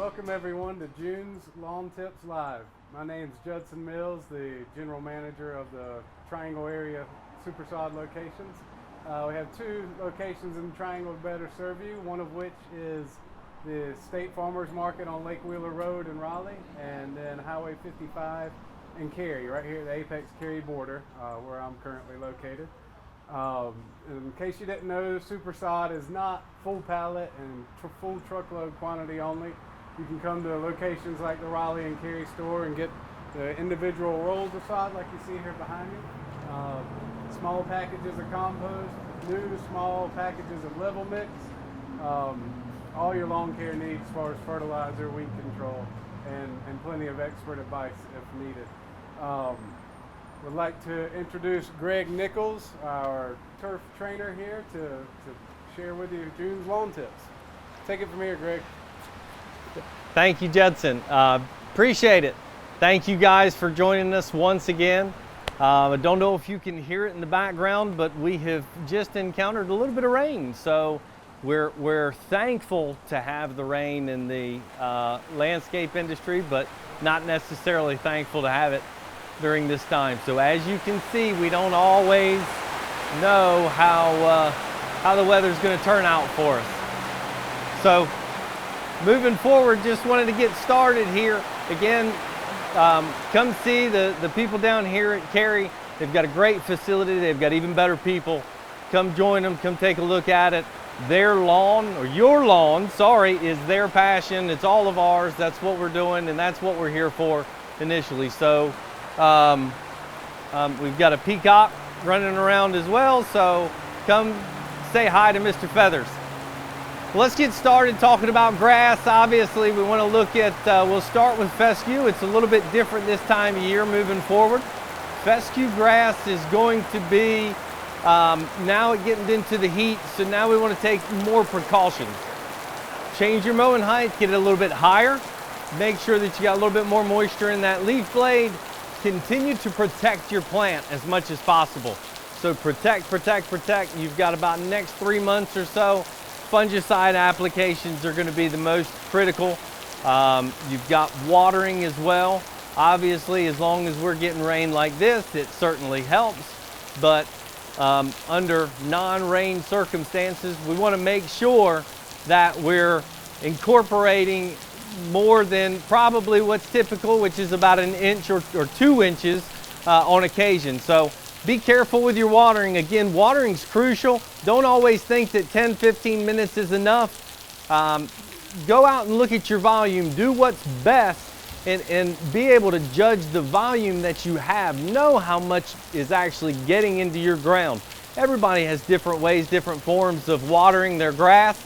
Welcome everyone to June's Lawn Tips Live. My name's Judson Mills, the General Manager of the Triangle area Super-Sod locations. We have two locations in the Triangle to better serve you, one of which is the State Farmers Market on Lake Wheeler Road in Raleigh, and then Highway 55 in Cary, right here at the Apex Cary border, where I'm currently located. In case you didn't know, Super-Sod is not full pallet and full truckload quantity only. You can come to locations like the Raleigh and Cary store and get the individual rolls of sod like you see here behind me. Small packages of compost, new small packages of level mix, all your lawn care needs as far as fertilizer, weed control, and plenty of expert advice if needed. Would like to introduce Greg Nichols, our turf trainer here, to share with you June's lawn tips. Take it from here, Greg. Thank you, Judson. Appreciate it. Thank you guys for joining us once again. I don't know if you can hear it in the background, but we have just encountered a little bit of rain. So we're thankful to have the rain in the landscape industry, but not necessarily thankful to have it during this time. So as you can see, we don't always know how the weather's going to turn out for us. So moving forward, just wanted to get started here. Again, come see the people down here at Cary. They've got a great facility. They've got even better people. Come join them. Come take a look at it. Their lawn, or your lawn, sorry, is their passion. It's all of ours. That's what we're doing, and that's what we're here for initially. So we've got a peacock running around as well. So come say hi to Mr. Feathers. Let's get started talking about grass. Obviously, we want to look at, we'll start with fescue. It's a little bit different this time of year moving forward. Fescue grass is going to be, now getting into the heat, so now we want to take more precautions. Change your mowing height, get it a little bit higher. Make sure that you got a little bit more moisture in that leaf blade. Continue to protect your plant as much as possible. So protect, protect, protect. You've got about the next 3 months or so. Fungicide applications are going to be the most critical. You've got watering as well. Obviously, as long as we're getting rain like this, it certainly helps. But under non-rain circumstances, we want to make sure that we're incorporating more than probably what's typical, which is about an inch or 2 inches on occasion. So be careful with your watering. Again, watering's crucial. Don't always think that 10-15 minutes is enough. Go out and look at your volume. Do what's best and be able to judge the volume that you have. Know how much is actually getting into your ground. Everybody has different ways, different forms of watering their grass,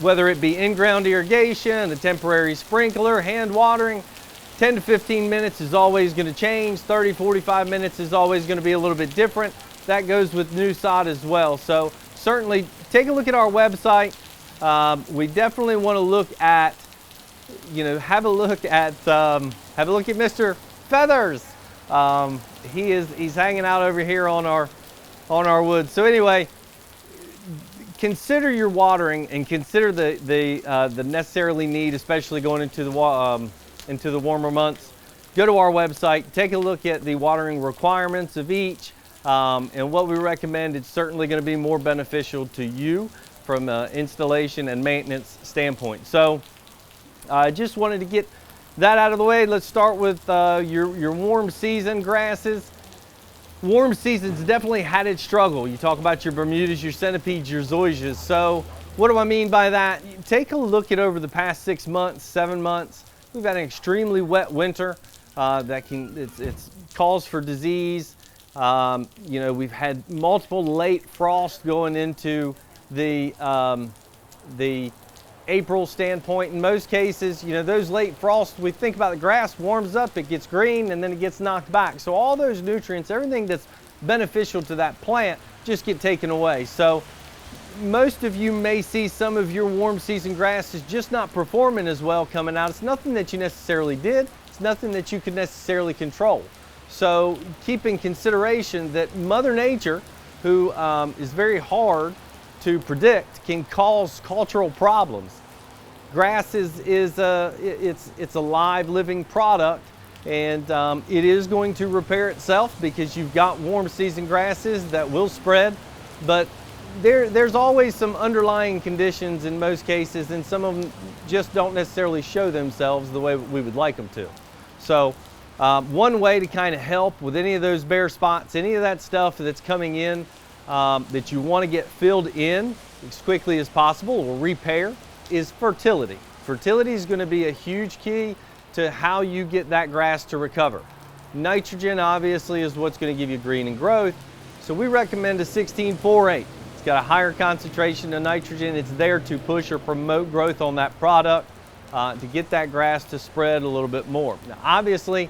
whether it be in-ground irrigation, a temporary sprinkler, hand watering. 10 to 15 minutes is always going to change. 30, 45 minutes is always going to be a little bit different. That goes with new sod as well. So certainly take a look at our website. We definitely want to look at, have a look at Mr. Feathers. He's hanging out over here on our woods. So anyway, consider your watering and consider the necessarily need, especially going into the warmer months. Go to our website, take a look at the watering requirements of each, and what we recommend. It's certainly going to be more beneficial to you from an installation and maintenance standpoint. So I just wanted to get that out of the way. Let's start with your warm season grasses. Warm season's definitely had its struggle. You talk about your Bermudas, your centipedes, your zoysias. So what do I mean by that? Take a look at over the past 6 months, 7 months. We've had an extremely wet winter it's cause for disease. We've had multiple late frost going into the April standpoint. In most cases, those late frosts, we think about the grass warms up, it gets green, and then it gets knocked back. So all those nutrients, everything that's beneficial to that plant, just get taken away. So most of you may see some of your warm season grasses just not performing as well coming out. It's nothing that you necessarily did. It's nothing that you could necessarily control. So keep in consideration that Mother Nature, who is very hard to predict, can cause cultural problems. Grass it's a live, living product, and it is going to repair itself because you've got warm season grasses that will spread, but there's always some underlying conditions in most cases, and some of them just don't necessarily show themselves the way we would like them to. So one way to kind of help with any of those bare spots, any of that stuff that's coming in that you want to get filled in as quickly as possible or repair, is fertility. Fertility is going to be a huge key to how you get that grass to recover. Nitrogen obviously is what's going to give you green and growth, so we recommend a 16-4-8. It's got a higher concentration of nitrogen. It's there to push or promote growth on that product to get that grass to spread a little bit more. Now obviously,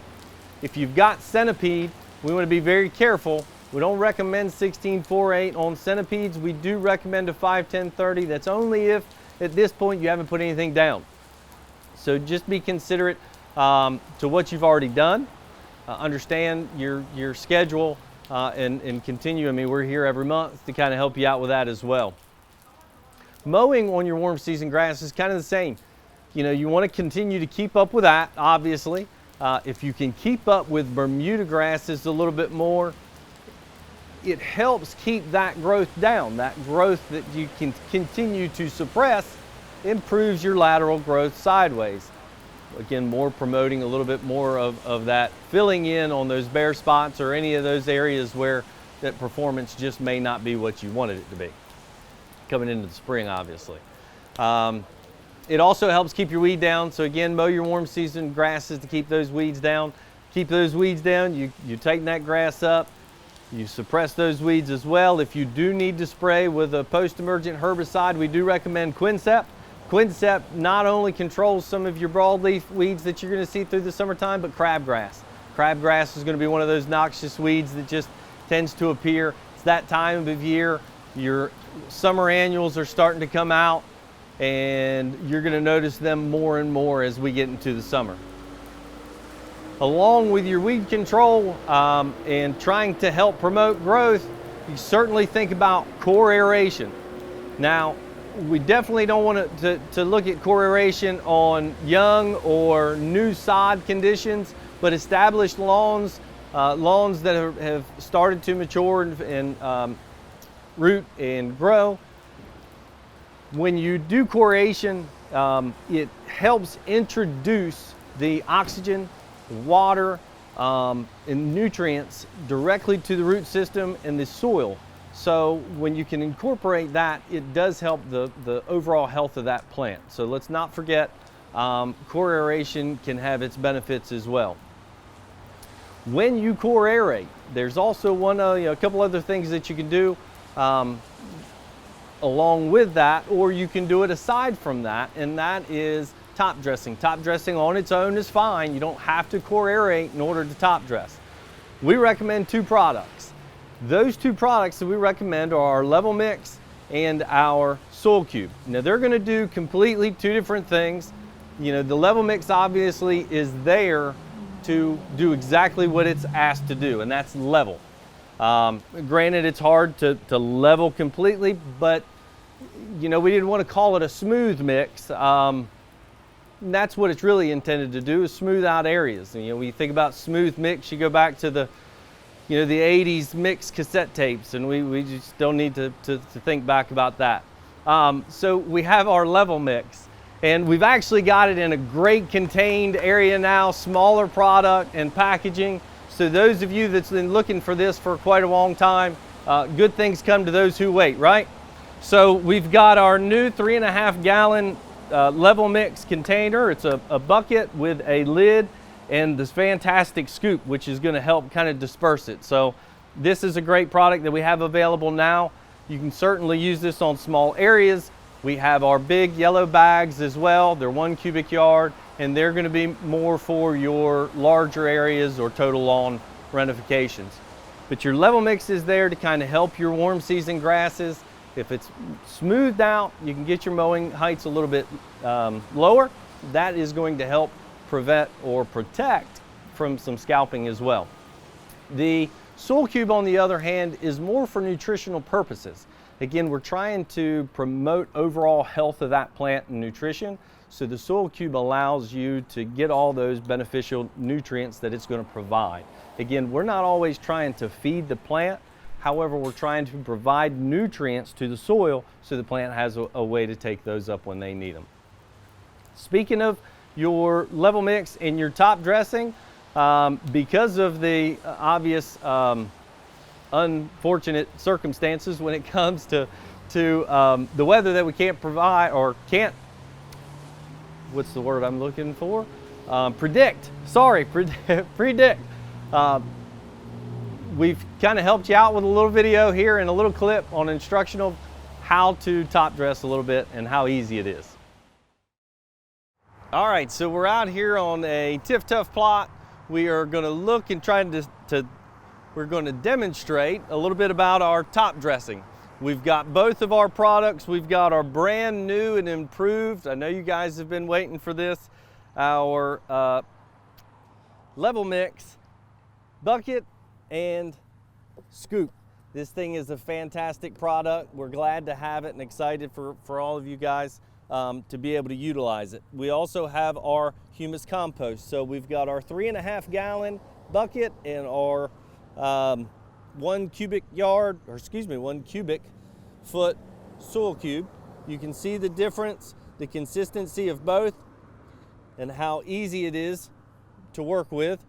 if you've got centipede, we want to be very careful. We don't recommend 16-4-8 on centipedes. We do recommend a 5-10-30. That's only if at this point you haven't put anything down. So just be considerate to what you've already done. Understand your schedule and continue. I mean, we're here every month to kind of help you out with that as well. Mowing on your warm season grass is kind of the same. You know, you want to continue to keep up with that, obviously. If you can keep up with Bermuda grasses a little bit more, it helps keep that growth down. That growth that you can continue to suppress improves your lateral growth sideways. Again, more promoting a little bit more of that filling in on those bare spots or any of those areas where that performance just may not be what you wanted it to be. Coming into the spring, obviously. It also helps keep your weed down. So again, mow your warm season grasses to keep those weeds down. Keep those weeds down, you tighten that grass up. You suppress those weeds as well. If you do need to spray with a post-emergent herbicide, we do recommend Quincept. Quincept not only controls some of your broadleaf weeds that you're going to see through the summertime, but crabgrass. Crabgrass is going to be one of those noxious weeds that just tends to appear. It's that time of year. Your summer annuals are starting to come out, and you're going to notice them more and more as we get into the summer. Along with your weed control and trying to help promote growth, you certainly think about core aeration. Now, we definitely don't want to look at core aeration on young or new sod conditions, but established lawns, lawns that have started to mature and root and grow. When you do core aeration, it helps introduce the oxygen, water, and nutrients directly to the root system and the soil. So when you can incorporate that, it does help the overall health of that plant. So let's not forget, core aeration can have its benefits as well. When you core aerate, there's also a couple other things that you can do along with that, or you can do it aside from that, and that is top dressing. Top dressing on its own is fine. You don't have to core aerate in order to top dress. We recommend two products. Those two products that we recommend are our level mix and our soil cube. Now they're going to do completely two different things. You know, the level mix obviously is there to do exactly what it's asked to do, and that's level. Granted, it's hard to level completely, but you know, we didn't want to call it a smooth mix. That's what it's really intended to do, is smooth out areas. And, you know, when you think about smooth mix, you go back to the 80s mix cassette tapes, and we just don't need to think back about that. So we have our level mix, and we've actually got it in a great contained area now, smaller product and packaging. So those of you that's been looking for this for quite a long time, good things come to those who wait, right? So we've got our new 3.5 gallon level mix container. It's a bucket with a lid and this fantastic scoop, which is going to help kind of disperse it. So this is a great product that we have available now. You can certainly use this on small areas. We have our big yellow bags as well. They're 1 cubic yard, and they're going to be more for your larger areas or total lawn renifications. But your level mix is there to kind of help your warm season grasses. If it's smoothed out, you can get your mowing heights a little bit lower. That is going to help prevent or protect from some scalping as well. The soil cube, on the other hand, is more for nutritional purposes. Again, we're trying to promote overall health of that plant and nutrition. So the soil cube allows you to get all those beneficial nutrients that it's going to provide. Again, we're not always trying to feed the plant. However, we're trying to provide nutrients to the soil so the plant has a way to take those up when they need them. Speaking of your level mix and your top dressing, because of the obvious unfortunate circumstances when it comes to the weather that we can't provide or can't, what's the word I'm looking for? Predict. We've kind of helped you out with a little video here and a little clip on instructional how to top dress a little bit and how easy it is. All right, so we're out here on a TIF-Tuff plot. We are going to look and try we're going to demonstrate a little bit about our top dressing. We've got both of our products. We've got our brand new and improved, I know you guys have been waiting for this, our level mix bucket and scoop. This thing is a fantastic product. We're glad to have it and excited for all of you guys to be able to utilize it. We also have our humus compost. So we've got our 3.5 gallon bucket and our 1 cubic foot soil cube. You can see the difference, the consistency of both, and how easy it is to work with.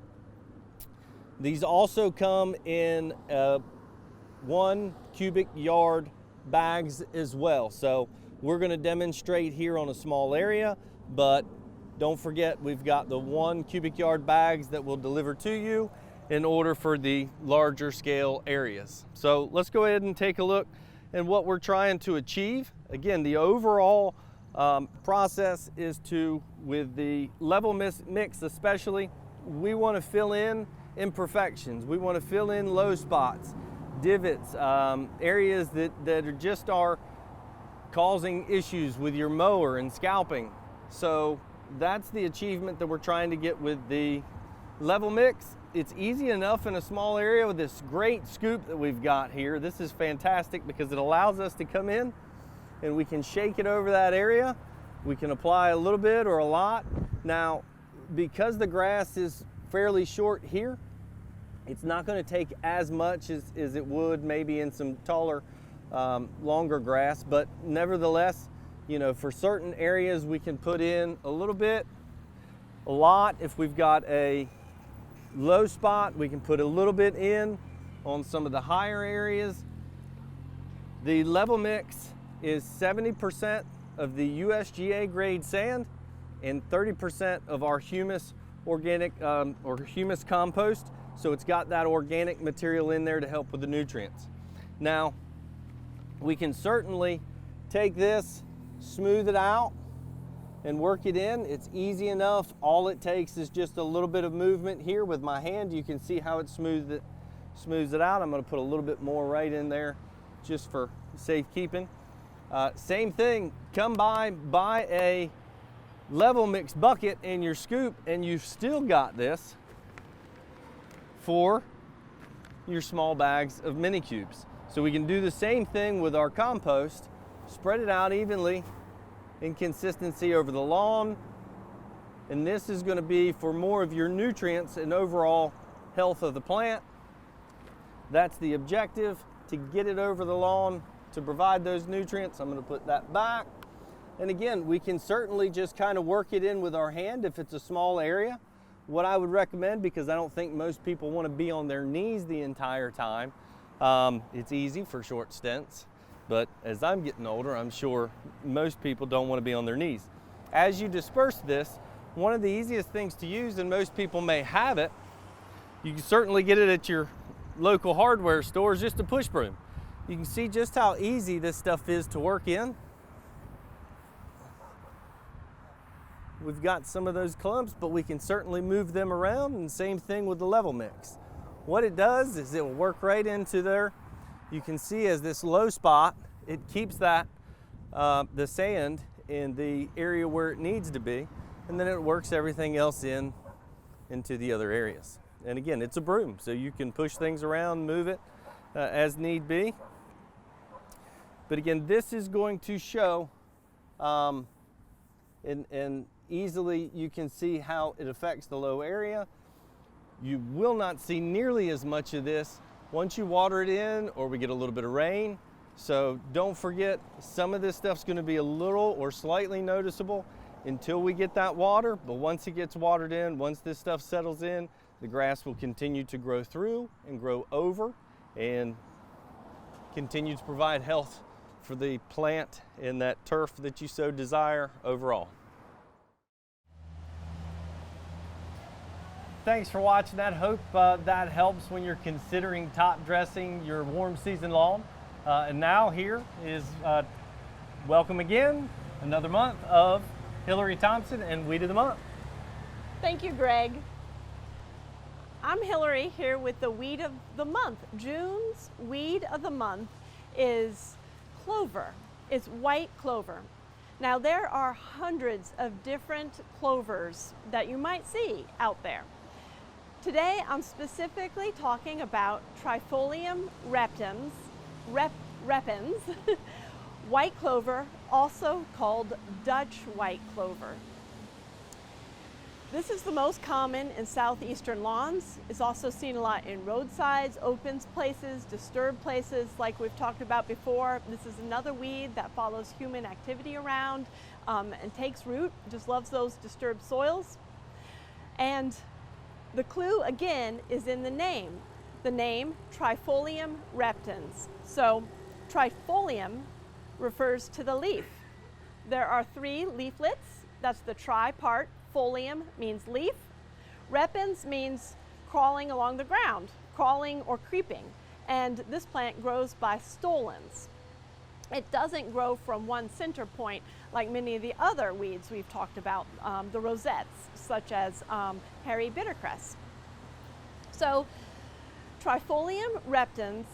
These also come in 1 cubic yard bags as well. So we're going to demonstrate here on a small area, but don't forget we've got the 1 cubic yard bags that will deliver to you in order for the larger scale areas. So let's go ahead and take a look at what we're trying to achieve. Again, the overall process is with the level mix especially, we want to fill in imperfections. We want to fill in low spots, divots, areas that are causing issues with your mower and scalping. So that's the achievement that we're trying to get with the level mix. It's easy enough in a small area with this great scoop that we've got here. This is fantastic because it allows us to come in and we can shake it over that area. We can apply a little bit or a lot. Now, because the grass is fairly short here, it's not going to take as much as it would maybe in some taller, longer grass, but nevertheless, you know, for certain areas we can put in a little bit, a lot. If we've got a low spot, we can put a little bit in on some of the higher areas. The level mix is 70% of the USGA grade sand and 30% of our humus organic or humus compost. So it's got that organic material in there to help with the nutrients. Now, we can certainly take this, smooth it out, and work it in. It's easy enough. All it takes is just a little bit of movement here with my hand. You can see how it smooths it out. I'm going to put a little bit more right in there just for safekeeping. Same thing, come buy a level mix bucket in your scoop and you've still got this for your small bags of mini cubes. So we can do the same thing with our compost, spread it out evenly in consistency over the lawn, and this is going to be for more of your nutrients and overall health of the plant. That's the objective, to get it over the lawn to provide those nutrients. I'm going to put that back, and again, we can certainly just kind of work it in with our hand if it's a small area. What I would recommend, because I don't think most people want to be on their knees the entire time, it's easy for short stints, but as I'm getting older, I'm sure most people don't want to be on their knees. As you disperse this, one of the easiest things to use, and most people may have it, you can certainly get it at your local hardware store, is just a push broom. You can see just how easy this stuff is to work in. We've got some of those clumps, but we can certainly move them around, and same thing with the level mix. What it does is it will work right into there. You can see as this low spot, it keeps that the sand in the area where it needs to be, and then it works everything else into the other areas. And again, it's a broom, so you can push things around, move it as need be. But again, this is going to show and easily you can see how it affects the low area. You will not see nearly as much of this once you water it in or we get a little bit of rain. So don't forget, some of this stuff's going to be a little or slightly noticeable until we get that water, but once it gets watered in, once this stuff settles in, the grass will continue to grow through and grow over and continue to provide health for the plant and that turf that you so desire overall. Thanks for watching that. Hope that helps when you're considering top dressing your warm season lawn. And now here is welcome again, another month of Hillary Thompson and Weed of the Month. Thank you, Greg. I'm Hillary here with the Weed of the Month. June's Weed of the Month is clover. It's white clover. Now there are hundreds of different clovers that you might see out there. Today I'm specifically talking about Trifolium repens, white clover, also called Dutch white clover. This is the most common in southeastern lawns. It's also seen a lot in roadsides, open places, disturbed places like we've talked about before. This is another weed that follows human activity around and takes root, just loves those disturbed soils. And the clue again is in the name Trifolium repens. So trifolium refers to the leaf. There are 3 leaflets, that's the tri part. Folium means leaf. Repens means crawling along the ground, crawling or creeping. And this plant grows by stolons. It doesn't grow from one center point like many of the other weeds we've talked about, the rosettes, such as hairy bittercress. So Trifolium repens,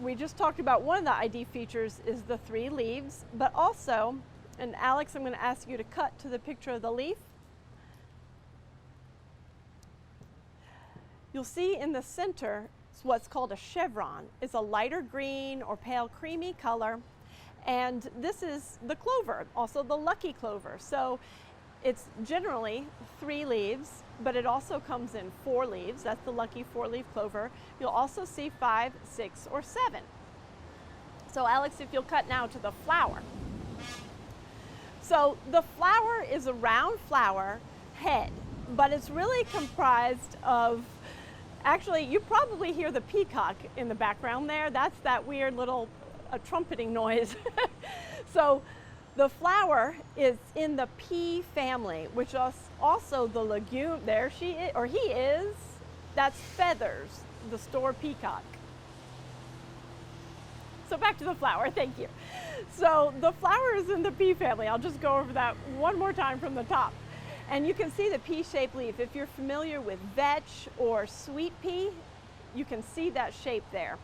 we just talked about one of the ID features is the 3 leaves, but also, and Alex, I'm going to ask you to cut to the picture of the leaf. You'll see in the center what's called a chevron. It's a lighter green or pale creamy color, and this is the clover, also the lucky clover. So it's generally 3 leaves, but it also comes in 4 leaves. That's the lucky 4-leaf clover. You'll also see 5, 6, or 7. So Alex, if you'll cut now to the flower. So the flower is a round flower head, but it's really comprised of, actually you probably hear the peacock in the background there. That's that weird little trumpeting noise. So the flower is in the pea family, which is also the legume. There she is, or he is. That's Feathers, the store peacock. So back to the flower, thank you. So the flower is in the pea family. I'll just go over that one more time from the top. And you can see the pea-shaped leaf. If you're familiar with vetch or sweet pea, you can see that shape there.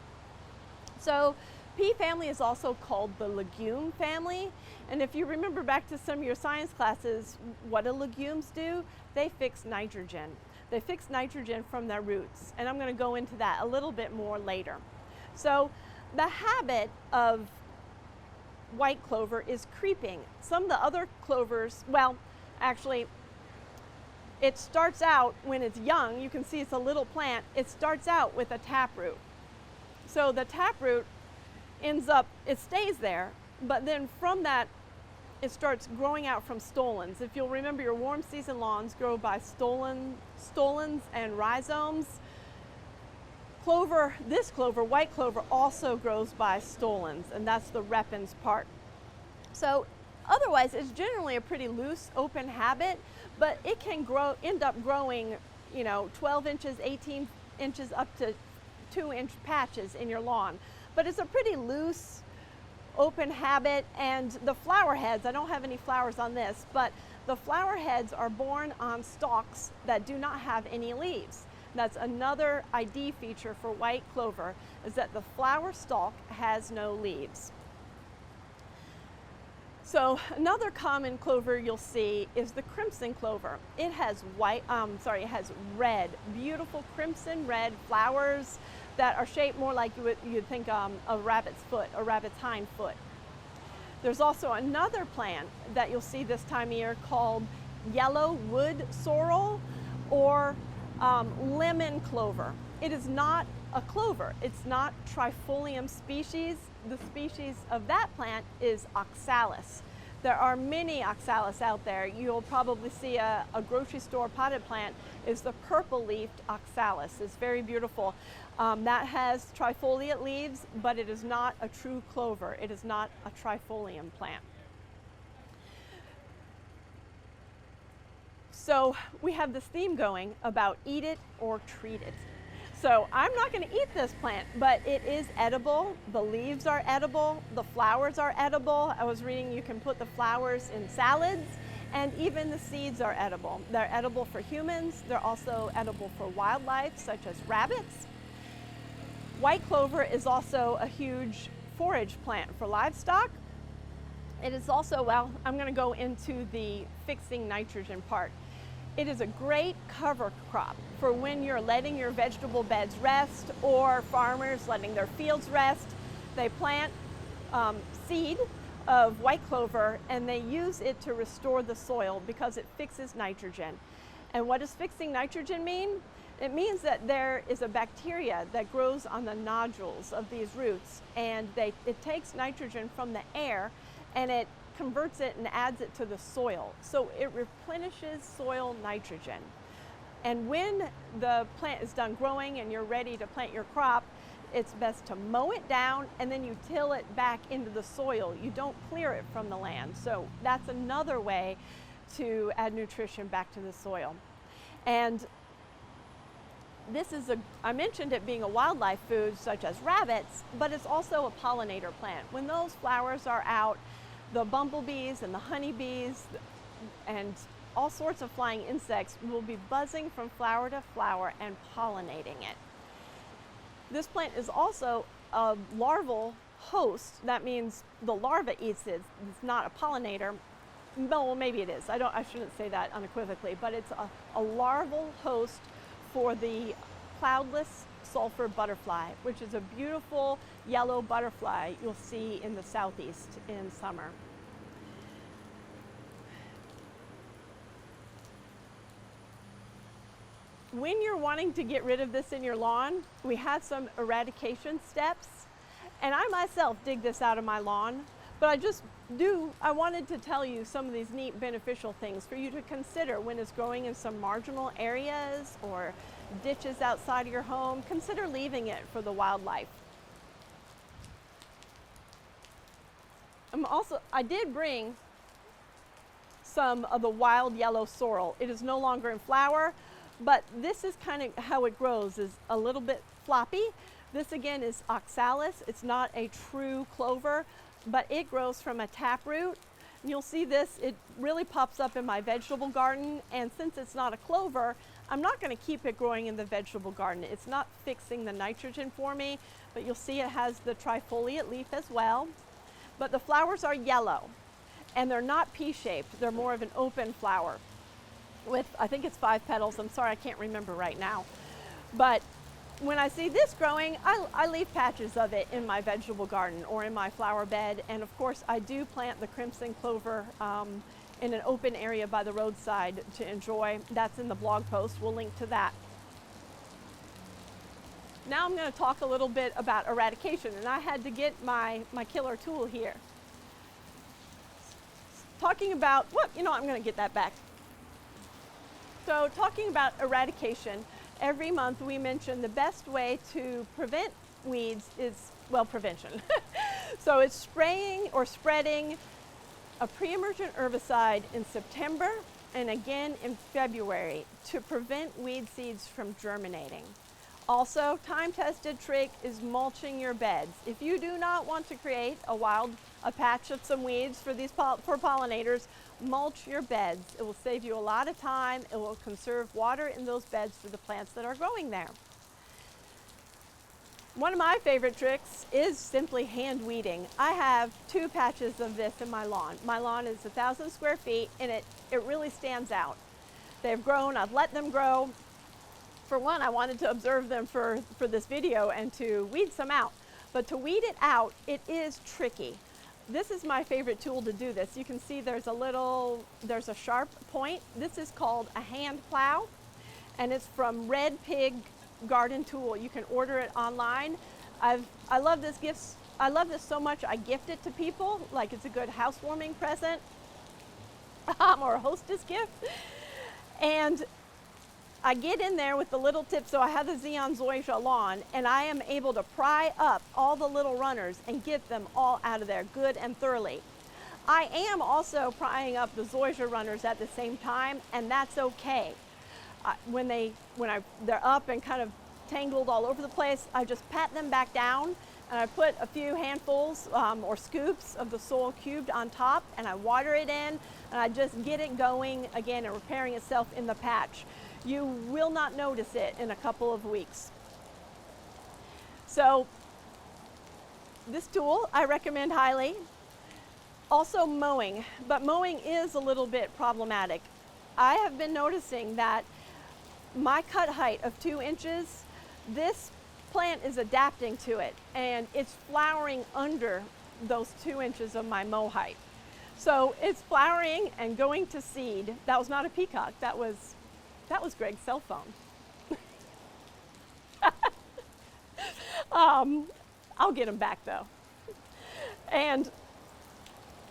So pea family is also called the legume family. And if you remember back to some of your science classes, what do legumes do? They fix nitrogen. They fix nitrogen from their roots. And I'm going to go into that a little bit more later. So the habit of white clover is creeping. Some of the other clovers, well, actually, it starts out when it's young. You can see it's a little plant. It starts out with a taproot. So the taproot ends up, it stays there, but then from that, it starts growing out from stolons. If you'll remember, your warm season lawns grow by stolons and rhizomes. Clover, this clover, white clover, also grows by stolons, and that's the repens part. So otherwise, it's generally a pretty loose, open habit, but it can end up growing, 12 inches, 18 inches, up to 2-inch patches in your lawn. But it's a pretty loose, open habit, and the flower heads, I don't have any flowers on this, but the flower heads are borne on stalks that do not have any leaves. That's another ID feature for white clover, is that the flower stalk has no leaves. So another common clover you'll see is the crimson clover. It has it has red, beautiful crimson red flowers that are shaped more like you'd think a rabbit's foot, a rabbit's hind foot. There's also another plant that you'll see this time of year called yellow wood sorrel or lemon clover. It is not a clover. It's not trifolium species. The species of that plant is oxalis. There are many oxalis out there. You'll probably see a grocery store potted plant is the purple-leafed oxalis. It's very beautiful. That has trifoliate leaves, but it is not a true clover. It is not a trifolium plant. So we have this theme going about eat it or treat it. So I'm not going to eat this plant, but it is edible. The leaves are edible. The flowers are edible. I was reading you can put the flowers in salads, and even the seeds are edible. They're edible for humans. They're also edible for wildlife, such as rabbits. White clover is also a huge forage plant for livestock. It is also, well, I'm going to go into the fixing nitrogen part. It is a great cover crop for when you're letting your vegetable beds rest or farmers letting their fields rest. They plant seed of white clover and they use it to restore the soil because it fixes nitrogen. And what does fixing nitrogen mean? It means that there is a bacteria that grows on the nodules of these roots, and it takes nitrogen from the air and it converts it and adds it to the soil. So it replenishes soil nitrogen. And when the plant is done growing and you're ready to plant your crop, it's best to mow it down and then you till it back into the soil. You don't clear it from the land. So that's another way to add nutrition back to the soil. And this is I mentioned it being a wildlife food such as rabbits, but it's also a pollinator plant. When those flowers are out, the bumblebees and the honeybees and all sorts of flying insects will be buzzing from flower to flower and pollinating it. This plant is also a larval host. That means the larva eats it. It's not a pollinator. Well, maybe it is. I shouldn't say that unequivocally, but it's a larval host for the cloudless sulfur butterfly, which is a beautiful yellow butterfly you'll see in the Southeast in summer. When you're wanting to get rid of this in your lawn, we have some eradication steps, and I myself dig this out of my lawn, but I wanted to tell you some of these neat beneficial things for you to consider when it's growing in some marginal areas or ditches outside of your home. Consider leaving it for the wildlife. I did bring some of the wild yellow sorrel. It is no longer in flower, but this is kind of how it grows, is a little bit floppy. This again is oxalis. It's not a true clover, but it grows from a taproot. You'll see this, it really pops up in my vegetable garden, and since it's not a clover, I'm not going to keep it growing in the vegetable garden. It's not fixing the nitrogen for me, but you'll see it has the trifoliate leaf as well. But the flowers are yellow, and they're not pea-shaped. They're more of an open flower with, I think it's 5 petals. I'm sorry, I can't remember right now. But when I see this growing, I leave patches of it in my vegetable garden or in my flower bed. And of course, I do plant the crimson clover in an open area by the roadside to enjoy. That's in the blog post. We'll link to that. Now I'm going to talk a little bit about eradication, and I had to get my killer tool here. Talking about, I'm going to get that back. So talking about eradication, every month we mention the best way to prevent weeds is, prevention. So it's spraying or spreading a pre-emergent herbicide in September and again in February to prevent weed seeds from germinating. Also, time-tested trick is mulching your beds. If you do not want to create a patch of some weeds for pollinators, mulch your beds. It will save you a lot of time. It will conserve water in those beds for the plants that are growing there. One of my favorite tricks is simply hand weeding. I have 2 patches of this in my lawn. My lawn is 1,000 square feet, and it really stands out. They've grown, I've let them grow. For one, I wanted to observe them for this video and to weed some out. But to weed it out, it is tricky. This is my favorite tool to do this. You can see there's a sharp point. This is called a hand plow, and it's from Red Pig Garden Tool. You can order it online. I love this gift. I love this so much I gift it to people, like it's a good housewarming present or a hostess gift. And I get in there with the little tip, so I have the Xeon Zoysia lawn, and I am able to pry up all the little runners and get them all out of there good and thoroughly. I am also prying up the Zoysia runners at the same time, and that's okay. When they're up and kind of tangled all over the place, I just pat them back down, and I put a few handfuls or scoops of the soil cubed on top, and I water it in, and I just get it going again and repairing itself in the patch. You will not notice it in a couple of weeks. So this tool I recommend highly. Also mowing, but mowing is a little bit problematic. I have been noticing that my cut height of 2 inches, this plant is adapting to it, and it's flowering under those 2 inches of my mow height. So it's flowering and going to seed. That was not a peacock, that was Greg's cell phone. I'll get him back though. And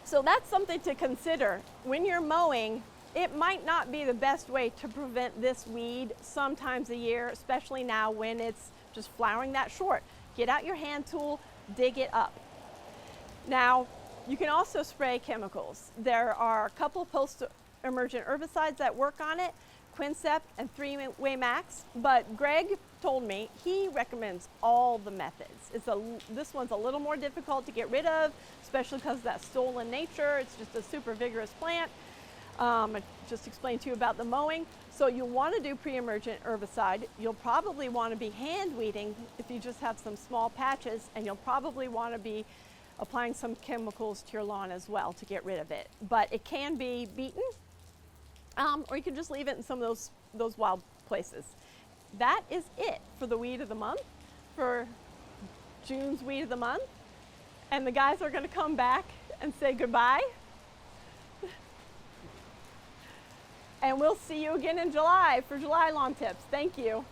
so that's something to consider. When you're mowing, it might not be the best way to prevent this weed sometimes a year, especially now when it's just flowering that short. Get out your hand tool, dig it up. Now, you can also spray chemicals. There are a couple of post-emergent herbicides that work on it, Quincept and 3-Way Max, but Greg told me he recommends all the methods. This one's a little more difficult to get rid of, especially because of that stolen nature. It's just a super vigorous plant. I just explained to you about the mowing. So you'll want to do pre-emergent herbicide. You'll probably want to be hand weeding if you just have some small patches, and you'll probably want to be applying some chemicals to your lawn as well to get rid of it. But it can be beaten, or you can just leave it in some of those wild places. That is it for the weed of the month, for June's weed of the month. And the guys are going to come back and say goodbye. And we'll see you again in July for July lawn tips. Thank you.